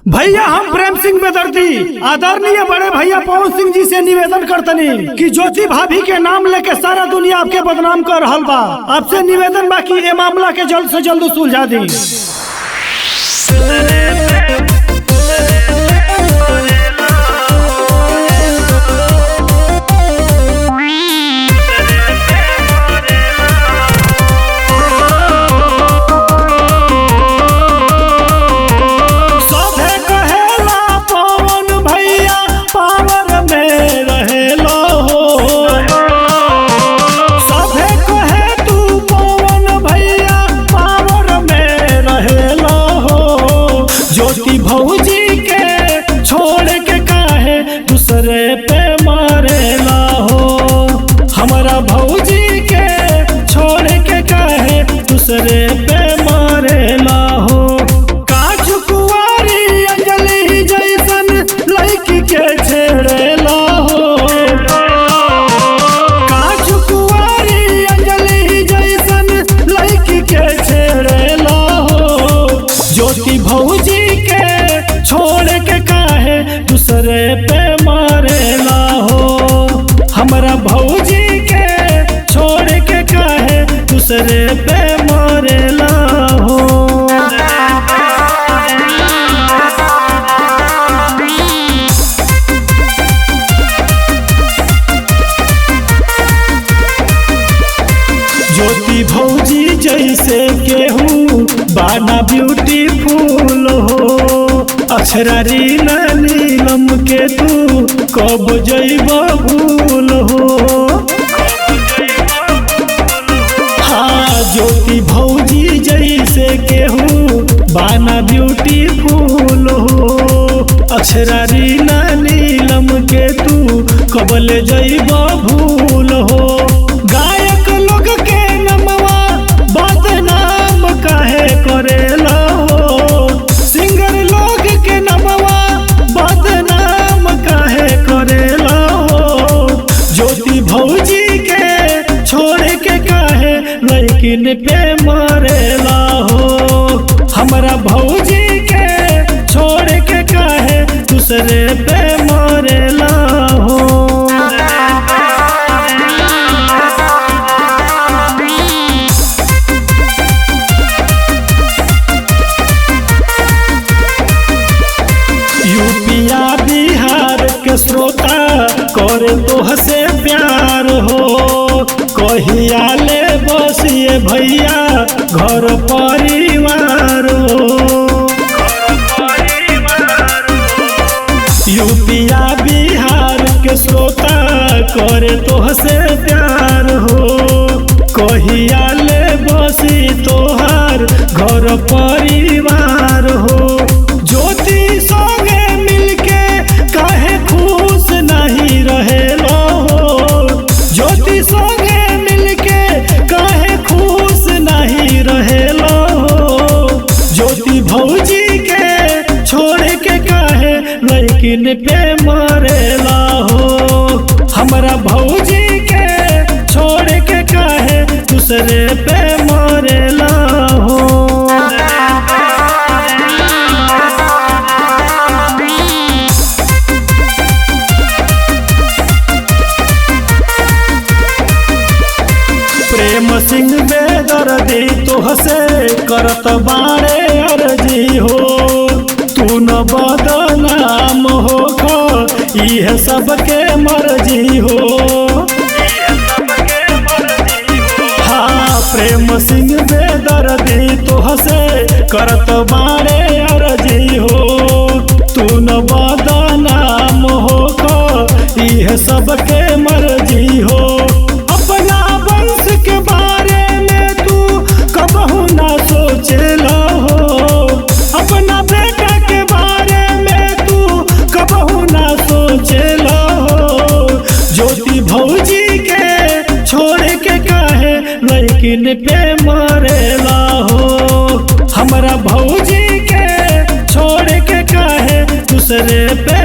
भैया हम प्रेम सिंह बेदर्दी आदरणीय बड़े भैया पवन सिंह जी से निवेदन करतनी कि ज्योति भाभी के नाम लेके सारा दुनिया आपके बदनाम कर रहल बा। आपसे निवेदन बा कि ये मामला के जल्द से जल्द सुलझा दी। ज्योति भौजी के छोड़ के काहे दूसरे पे मारेला हो, हमारा भौजी के छोड़ के काहे दूसरे पे मारेला हो। काज कुंवारी अंजलि जैसन लड़की के छेड़ेला हो, काज कुंवारी अंजलि जैसन लड़की के छेड़ेला हो। ज्योति भौजी छोड़ के काहे दूसरे पे मारेला हो, हमारा भौजी के छोड़ के काहे दूसरे पे मारेला हो। ज्योति भौजी जैसे केहू बाना ब्यूटीफुल हो, अक्षरा रीना नीलम के तू कब जइबा भूल हो। हाँ ज्योति भौजी जैसे केहू बाना ब्यूटीफुल हो, अक्षरा रीना नीलम के तू कबल जइबा भूल हो। गायक लोग के नमवा बदनाम काहे करेला हो, सिंगर लोग के नमवा बदनाम काहे करेला हो। ज्योति भौजी के छोड़ के काहे लड़किन पे मारेला हो, हमारा भौजी के छोड़ के काहे दूसरे पे मारेला हो। यूपिया बिहार के श्रोता करे तोह से प्यार हो, कहिया ले बसिए भैया घर परिवार हो। यूपिया बिहार के श्रोता करे तोह से प्यार हो, कहिया ले बसी तोहार घर परिवार हो। ज्योति संगे मिलके काहे खुश नहीं रहेला हो, ज्योति संगे मिलके काहे खुश नहीं रहेला हो। ज्योति भौजी के छोड़ के काहे लड़किन पे मारेला हो, हमारा भौजी के छोड़ के काहे दूसरे पे मारेला हो। प्रेम सिंह बेदर्दी तोह से करत बारे अर्जी हो, तू न बदनाम हो यह सबके मर्जी हो। हाँ प्रेम सिंह बेदर्दी तोह से करत बारे अर्जी हो, तू न बदनाम हो यह सबके मर्जी हो। अपना वंश के बारे में तू कबहू ना सोचेला हो, अपना बेटा के बारे में तू कबहू ना सोचेला हो। ज्योति भौजी के छोड़ के काहे लड़किन पे मारेला हो, हमारा भौजी के छोड़ के काहे दूसरे पे